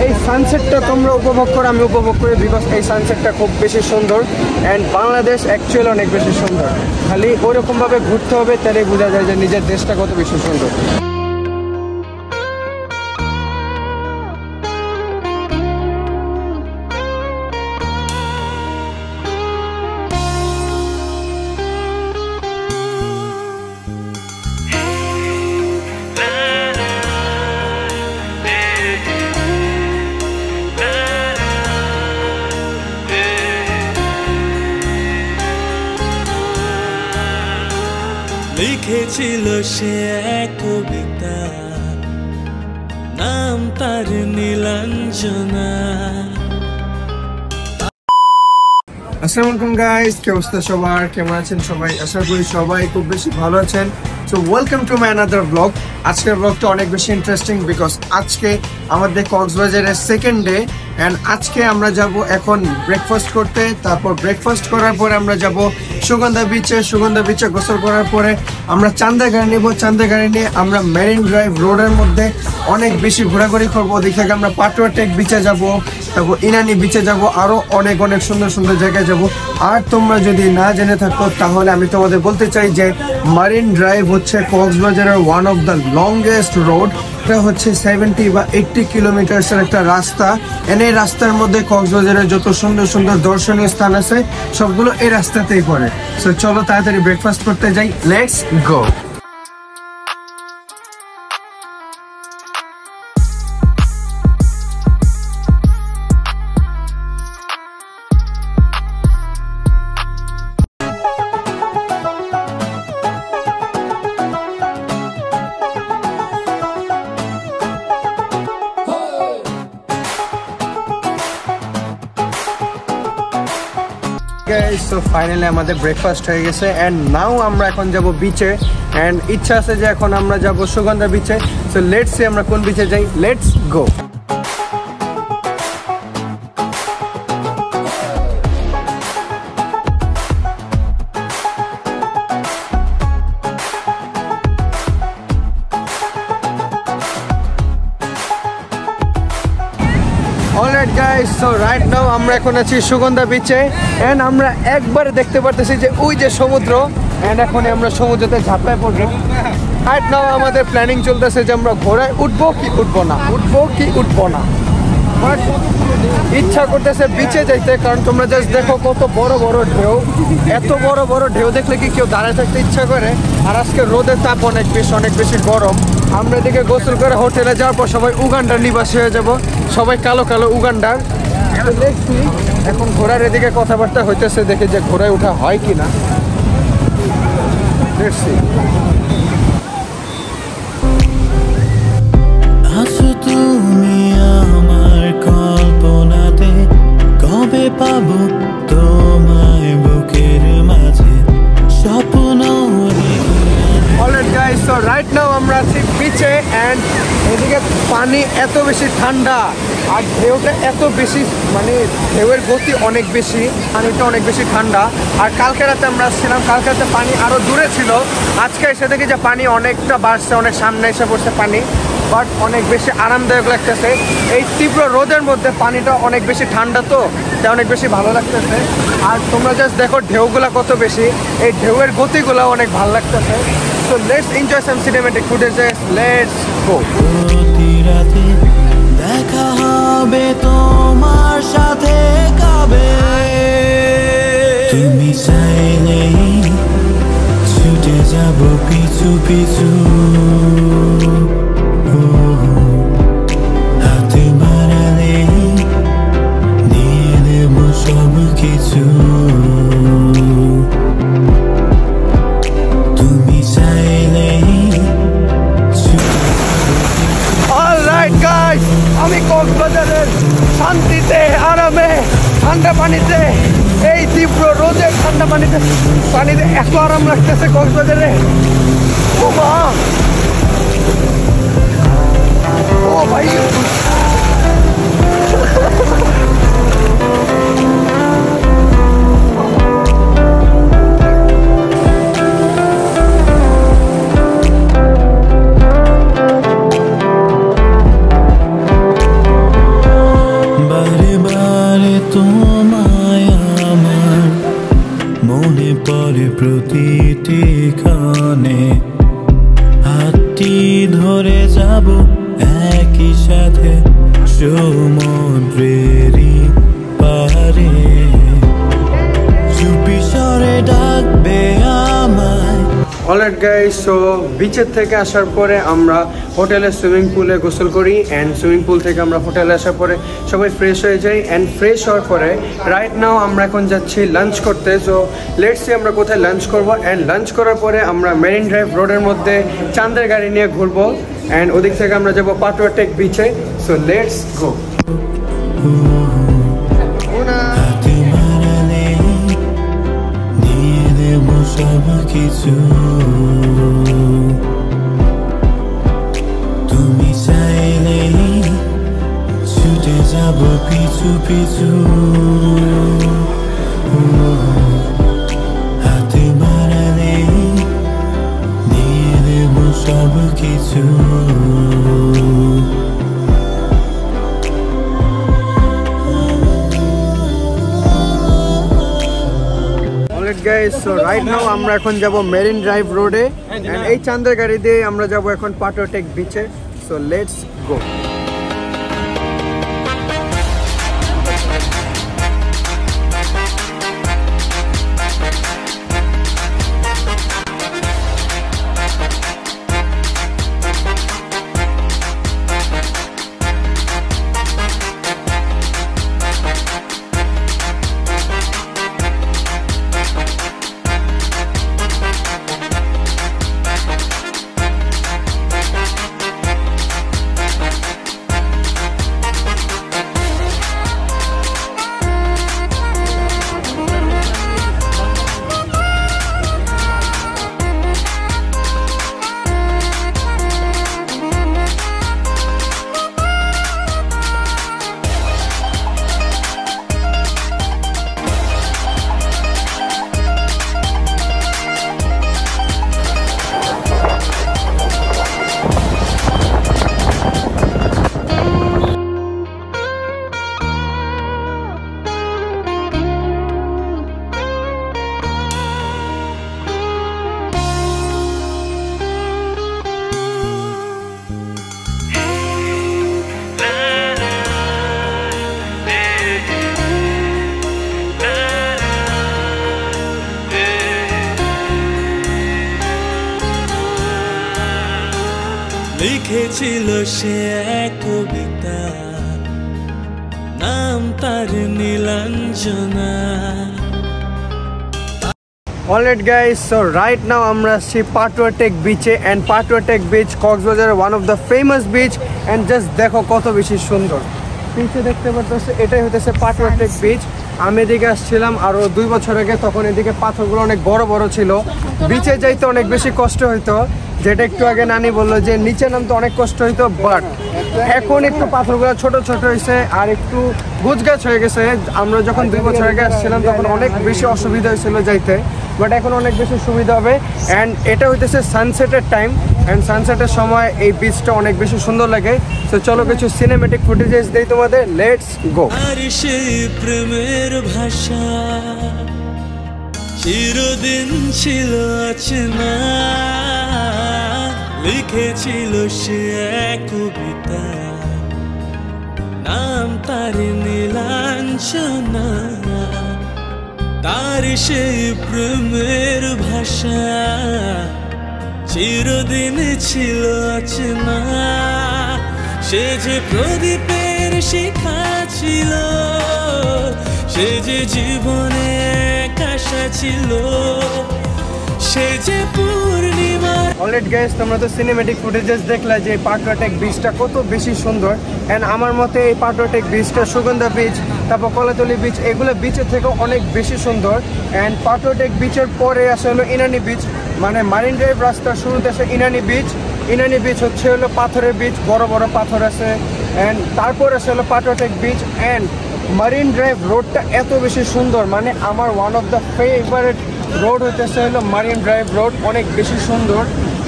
এই সানসেটটা তোমরা উপভোগ করো, আমি উপভোগ করি, বিকজ এই সানসেটটা খুব বেশি সুন্দর। অ্যান্ড বাংলাদেশ অ্যাকচুয়ালি অনেক বেশি সুন্দর, খালি ওরকমভাবে ঘুরতে হবে, তাহলে বোঝা যায় যে নিজের দেশটা কত বেশি সুন্দর। লিখেছিল সে এক কবিতা, নাম তার নীলাঞ্জনা। আসসালামু আলাইকুম গাইস, কি অবস্থা সবার, কেমন আছেন সবাই? আশা করি সবাই খুব বেশি ভালো আছেন। So welcome to my another blog. আজকের ব্লগটা অনেক বেশি ইন্টারেস্টিং, বিকজ আজকে আমাদের কক্সবাজারের সেকেন্ড ডে। অ্যান্ড আজকে আমরা যাব এখন ব্রেকফাস্ট করতে, তারপর ব্রেকফাস্ট করার পরে আমরা যাব সুগন্ধা বিচে গোসল করার পরে আমরা চান্দা গাড়ি নিব। চান্দা গাড়ি নিয়ে আমরা মেরিন ড্রাইভ রোডের মধ্যে অনেক বেশি ঘোরাঘুরি করবো। ওদিক থেকে আমরা পাটুয়া টেক বিচে যাব, তারপর ইনানি বিচে যাব, আরও অনেক অনেক সুন্দর সুন্দর জায়গায় যাব। আর তোমরা যদি না জেনে থাকো তাহলে আমি তোমাদের বলতে চাই যে মারিন ড্রাইভ হচ্ছে কক্সবাজারের one of the longest road. এটা হচ্ছে 70 বা 80 কিলোমিটার্সের একটা রাস্তা। এই রাস্তার মধ্যে কক্সবাজারের যত সুন্দর সুন্দর দর্শনীয় স্থান আছে সবগুলো এই রাস্তাতেই পড়ে। সো চলো তাড়াতাড়ি ব্রেকফাস্ট করতে যাই, লেটস গো। সো ফাইনালি আমাদের ব্রেকফাস্ট হয়ে গেছে, অ্যান্ড নাও আমরা এখন যাব বিচে। অ্যান্ড ইচ্ছা আছে যে এখন আমরা যাব সুগন্ধা বিচে। সো লেটস সি আমরা কোন বিচে যাই, let's go. Alright guys, so right now আমরা এখন আছি সুগন্ধা বিচে। অ্যান্ড আমরা একবারে দেখতে পারতেছি যে ওই যে সমুদ্র, অ্যান্ড এখন আমরা সমুদ্রতে ঝাঁপায় পড়বো। রাইট নাও আমাদের প্ল্যানিং চলতেছে যে আমরা ঘোড়ায় উঠবো কি উঠবো না, বাট ইচ্ছা করতেছে বিচে যাইতে, কারণ তোমরা জাস্ট দেখো কত বড় বড় ঢেউ। এত বড় বড় ঢেউ দেখলে কি কেউ দাঁড়ায় থাকতে ইচ্ছা করে? আর আজকে রোদের তাপ অনেক বেশি গরম। আমরা এদিকে গোসল করে হোটেলে যাওয়ার পর সবাই উগান্ডার নিবাসী হয়ে যাব, সবাই কালো কালো উগান্ডার। দেখছি এখন ঘোড়ার এদিকে কথাবার্তা হইতেছে, দেখে যে ঘোড়ায় ওঠা হয় কি না। দেখছি তুমি আমার কল্পনাতে, কবে পাবো তোমায় বুকের মাঝে স্বপ্ন। Alright guys, so right now আমরা আছি বিচে, অ্যান্ড এদিকে পানি এত বেশি ঠান্ডা আর ঢেউটা এত বেশি, মানে ঢেউয়ের গতি অনেক বেশি, পানিটা অনেক বেশি ঠান্ডা। আর কালকে রাতে আমরা আসছিলাম, কালকে রাতে পানি আরও দূরে ছিল, আজকে এসে দেখি যে পানি অনেকটা বাড়ছে, অনেক সামনে এসে পড়ছে পানি, বাট অনেক বেশি আরামদায়ক লাগতেছে। এই তীব্র রোদের মধ্যে পানিটা অনেক বেশি ঠান্ডা, তো এটা অনেক বেশি ভালো লাগতেছে। আর তোমরা জাস্ট দেখো ঢেউগুলা কত বেশি, এই ঢেউয়ের গতিগুলো অনেক ভালো লাগতেছে। So let's enjoy some cinematic footages, let's go. দেখা হবে তোমার সাথে কবে, তুমি চাইলেই ছুটে যাব পিছু পিছু। হাতে বাড়ালে দিয়ে দেব সব কিছু। তুমি চাইলেই অলরাইট গাইস, আমি কক্সবাজারের শান্তিতে আরামে ঠান্ডা পানিতে, এই তীব্র রোদের ঠান্ডা পানিতে এত আরাম লাগতেছে কক্সবাজারে। ও মা, ও ভাই, সমুদ্রেরই পারে চুপি সরে ডাকবে আমায়। অলরাইট গাইস, সো বিচের থেকে আসার পরে আমরা হোটেলের সুইমিং পুলে গোসল করি অ্যান্ড সুইমিং পুল থেকে আমরা হোটেলে আসার পরে সবাই ফ্রেশ হয়ে যাই অ্যান্ড ফ্রেশ হওয়ার পরে রাইট নাও আমরা এখন যাচ্ছি লাঞ্চ করতে। সো লেটস সি আমরা কোথায় লাঞ্চ করবো অ্যান্ড লাঞ্চ করার পরে আমরা মেরিন ড্রাইভ রোডের মধ্যে চাঁদের গাড়ি নিয়ে ঘুরবো অ্যান্ড ওদিক থেকে আমরা যাবো পাটুয়া টেক বিচে। So let's go. হাতে মারালে দিয়ে দেব সব কিছু, তুমি চাইলেই ছুটে যাব পিছু পিছু। হাতে মারালে দিয়ে দেব সব কিছু। Alright guys, so right now আমরা এখন যাব মেরিন ড্রাইভ রোডে এন্ড এই চাঁদের গাড়ি দিয়ে আমরা যাব এখন পাটুয়া টেক বিচে। So let's go. লিখেছিল সে এক কবিতা, নাম তার Nilanjana. Alright guys, so right now আমরা আসছি পাটুয়া টেক বিচে অ্যান্ড পাটুয়া টেক বিচ কক্সবাজারের one of the famous beach and just দেখো কত বেশি সুন্দর। পিছে দেখতে পাচ্ছি এটাই হতেছে পাটুয়া টেক বিচ। আমি এদিকে আসছিলাম আরও 2 বছর আগে, তখন এদিকে পাথরগুলো অনেক বড় বড় ছিল, বিচে যাইতে অনেক বেশি কষ্ট হইতো, যেটা একটু আগে নানি বললো যে নিচে নামতে অনেক কষ্ট হইতো, বাট এখন একটু পাথরগুলো ছোট ছোট হয়েছে আর একটু গুছগাছ হয়ে গেছে। আমরা যখন 2 বছর আগে আসছিলাম তখন অনেক বেশি অসুবিধা হয়েছিল যাইতে, বাট এখন অনেক বেশি সুবিধা হবে। অ্যান্ড এটা হইতেছে সানসেটের টাইম অ্যান্ড সানসেটের সময় এই বিচটা অনেক বেশি সুন্দর লাগে। তো চলো কিছু সিনেমেটিক ফুটেজেস দেই তোমাদের, লেটস গো। আর সেই প্রেমের ভাষা চিরদিন ছিল অচেনা, লিখেছিল সে এক কবিতা, নাম তার নীলাঞ্জনা। তার সেই প্রেমের ভাষা চিরদিন ছিল অচেনা, সে যে প্রদীপের শিখা ছিল, সে যে জীবনে এক আশা ছিল, সে যে পূর্ণিমা। অলরাইট গাইস, তোমরা তো সিনেমেটিক ফুটেজেস দেখলা যে পাটুয়া টেক বিচটা কত বেশি সুন্দর। অ্যান্ড আমার মতে এই পাটুয়া টেক বিচটা, সুগন্ধা বিচ, তারপর কলাতলি বিচ, এগুলো বিচের থেকে অনেক বেশি সুন্দর। অ্যান্ড পাটুয়া টেক বিচের পরে আসে হলো ইনানি বিচ, মানে মারিন ড্রাইভ রাস্তার শুরুতে আসে ইনানি বিচ। ইনানি বিচ হচ্ছে হলো পাথরের বিচ, বড় বড় পাথর আছে। অ্যান্ড তারপর আসে হলো Patuartek beach. And marine drive রোডটা এত বেশি সুন্দর, মানে আমার one of the favourite road হইতেছে হলো মারিন ড্রাইভ রোড, অনেক বেশি সুন্দর।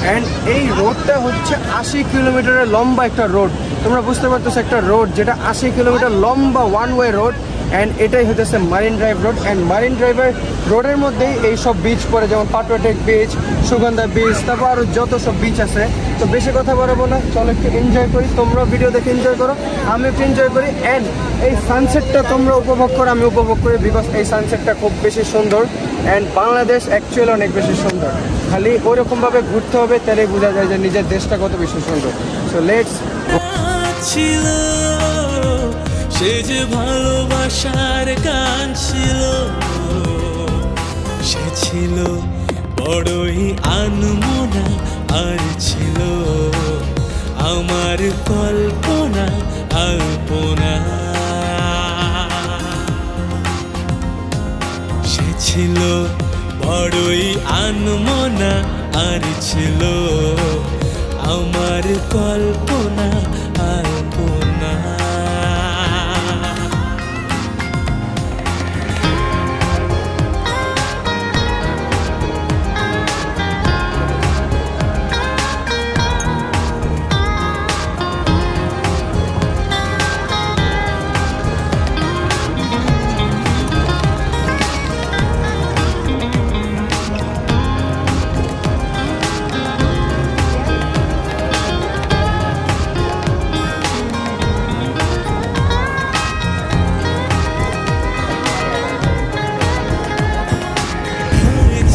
অ্যান্ড এই রোডটা হচ্ছে 80 কিলোমিটারের লম্বা একটা রোড। তোমরা বুঝতে পারতেছো একটা রোড যেটা 80 কিলোমিটার লম্বা ওয়ান ওয়ে রোড, অ্যান্ড এটাই হতেছে marine drive road. And marine ড্রাইভের রোডের মধ্যেই এই সব বিচ পড়ে, যেমন পাটুয়াটেক বিচ, সুগন্ধা বিচ, তারপর আরও যত সব বিচ আছে। তো বেশি কথা বলবো না, চলো একটু এনজয় করি। তোমরা ভিডিও দেখে এনজয় করো, আমি একটু এনজয় করি। অ্যান্ড এই সানসেটটা তোমরা উপভোগ করো, আমি উপভোগ করি, বিকজ এই সানসেটটা খুব বেশি সুন্দর। অ্যান্ড বাংলাদেশ অ্যাকচুয়ালি অনেক বেশি সুন্দর, খালি ওইরকমভাবে ঘুরতে হবে, তাহলেই বোঝা যায় যে নিজের দেশটা কত বেশি সুন্দর। সো লেটস ছিল সে যে ভালোবাসার গান ছিল, সে ছিল বড়ই আনমনা, আর ছিল আমার কল্পনা আলপনা। সে ছিল বড়ই আনমনা, আর ছিল আমার কল্পনা আলপনা।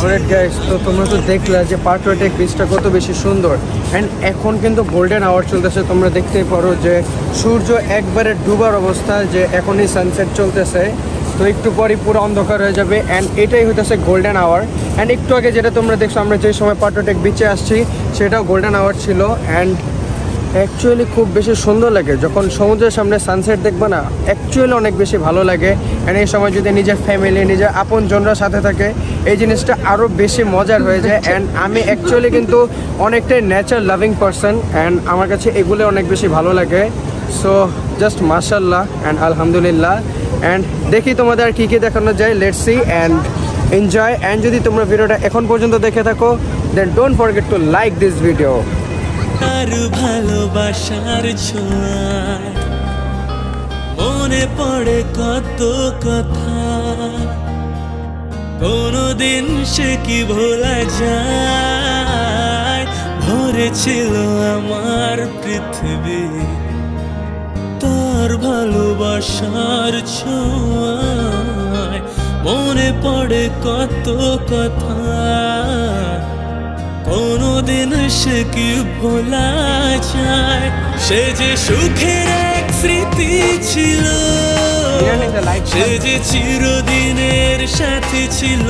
অলরাইট গাইস, তো তোমরা তো দেখলা যে পাটুয়াটেক বিচটা কত বেশি সুন্দর। অ্যান্ড এখন কিন্তু গোল্ডেন আওয়ার চলতেছে, তোমরা দেখতেই পারো যে সূর্য একবারে ডুবার অবস্থা, যে এখনই সানসেট চলতেছে, তো একটু পরই পুরো অন্ধকার হয়ে যাবে। অ্যান্ড এটাই হইতেছে গোল্ডেন আওয়ার। অ্যান্ড একটু আগে যেটা তোমরা দেখছো, আমরা যে সময় পাটুয়াটেক বিচে আসছি সেটাও গোল্ডেন আওয়ার ছিল। অ্যান্ড অ্যাকচুয়ালি খুব বেশি সুন্দর লাগে যখন সমুদ্রের সামনে সানসেট দেখবে না, অ্যাকচুয়ালি অনেক বেশি ভালো লাগে। অ্যান্ড এই সময় যদি নিজের ফ্যামিলি, নিজের আপনজনরা সাথে থাকে, এই জিনিসটা আরও বেশি মজার হয়ে যায়। অ্যান্ড আমি অ্যাকচুয়ালি কিন্তু অনেকটাই নেচার লাভিং পারসন, অ্যান্ড আমার কাছে এগুলো অনেক বেশি ভালো লাগে। সো জাস্ট মাশাল্লাহ অ্যান্ড আলহামদুলিল্লাহ। অ্যান্ড দেখি তোমাদের আর কী কী দেখানো যায়, let's see and enjoy. And যদি তোমরা ভিডিওটা এখন পর্যন্ত দেখে থাকো, then don't forget to like this video. আর ভালোবাসার ছোঁয়ায় মনে পড়ে কত কথা, কোনদিন সে কি ভোলা যায়। ভরেছিল আমার পৃথিবী তোর ভালোবাসার ছোঁয়ায়, মনে পড়ে কত কথা, কোনদিন সে কি ভোলা যায়। সে যে সুখের এক স্মৃতি ছিল, সে যে চিরদিনের সাথী ছিল,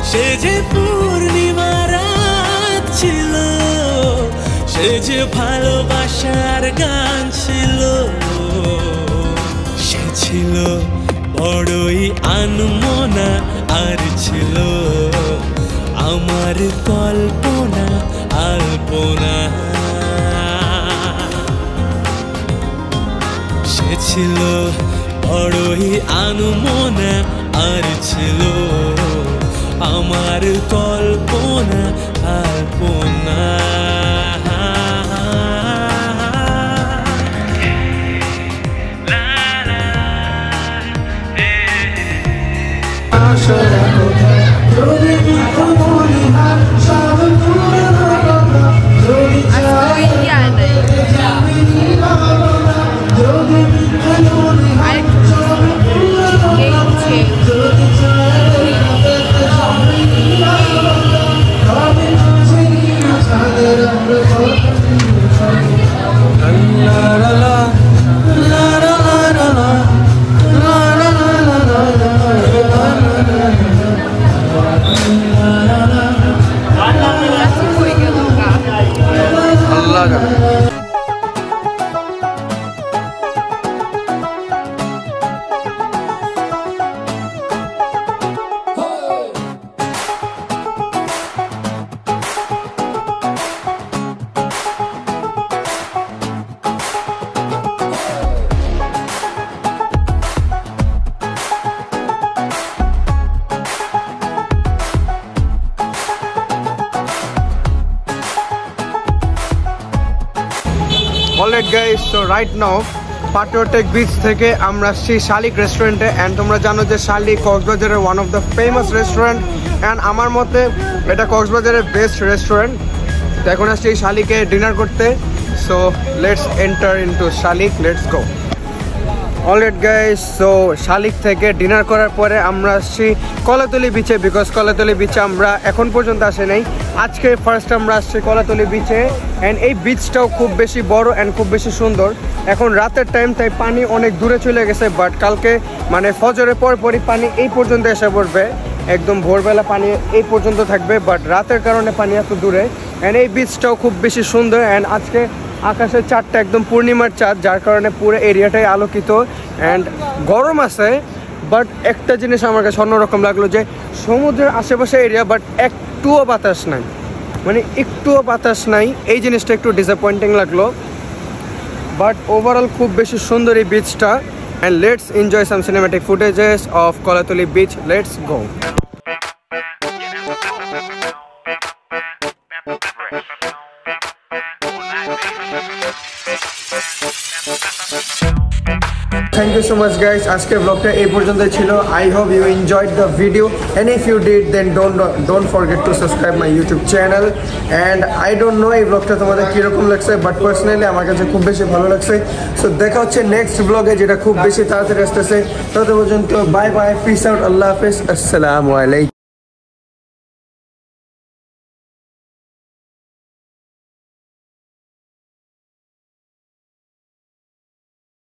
সে যে পূর্ণিমা রাত ছিল, সে যে ভালোবাসার গান ছিল। সে ছিল বড়ই আনমনা, আর ছিল আমার কল্পনা আলপনা। সে ছিল বড়ই আনমনা, আর ছিল আমার কল্পনা আলপনা। Alright guys, so right now Patuartek beach থেকে আমরা আসছি শালিক রেস্টুরেন্টে। অ্যান্ড তোমরা জানো যে শালিক কক্সবাজারের one of the famous restaurant, and আমার মতে এটা কক্সবাজারের বেস্ট রেস্টুরেন্ট। তো এখন আসছি শালিকে ডিনার করতে। সো লেটস এন্টার ইনটু শালিক, let's go. Alright guys, so শালিক থেকে ডিনার করার পরে আমরা আসছি কলাতলি বিচে, বিকজ কলাতলি বিচে আমরা এখন পর্যন্ত আসি নাই। আজকে ফার্স্ট আমরা আসছি কলাতলি বিচে। অ্যান্ড এই বিচটাও খুব বেশি বড় অ্যান্ড খুব বেশি সুন্দর। এখন রাতের টাইম, তাই পানি অনেক দূরে চলে গেছে, বাট কালকে মানে ফজরের পরই পানি এই পর্যন্ত এসে পড়বে। একদম ভোরবেলা পানি এই পর্যন্ত থাকবে, বাট রাতের কারণে পানি এত দূরে। অ্যান্ড এই বিচটাও খুব বেশি সুন্দর। অ্যান্ড আজকে আকাশের চাঁদটা একদম পূর্ণিমার চাঁদ, যার কারণে পুরো এরিয়াটাই আলোকিত। অ্যান্ড গরম আছে, বাট একটা জিনিস আমার কাছে অন্যরকম লাগলো যে সমুদ্রের আশেপাশে এরিয়া, বাট একটুও বাতাস নাই, মানে একটুও বাতাস নাই। এই জিনিসটা একটু ডিসঅ্যাপয়েন্টিং লাগলো, বাট ওভারঅল খুব বেশি সুন্দর এই বিচটা। And let's enjoy some cinematic footages of Kolatoli beach, let's go. Thank you so much guys, আজকের ব্লগটা এই পর্যন্তই ছিল। I hope you enjoyed the video, and if you did then don't forget to subscribe my YouTube channel. And I don't know এই ব্লগটা তোমাদের কিরকম লাগছে, বাট পার্সোনালি আমার কাছে খুব বেশি ভালো লাগছে। সো দেখা হচ্ছে নেক্সট ব্লগে, যেটা খুব বেশি তাড়াতাড়ি আসতেছে। তত পর্যন্ত বাই বাই, পিস আউট, আল্লাহ হাফেজ, আসসালামু আলাইকুম।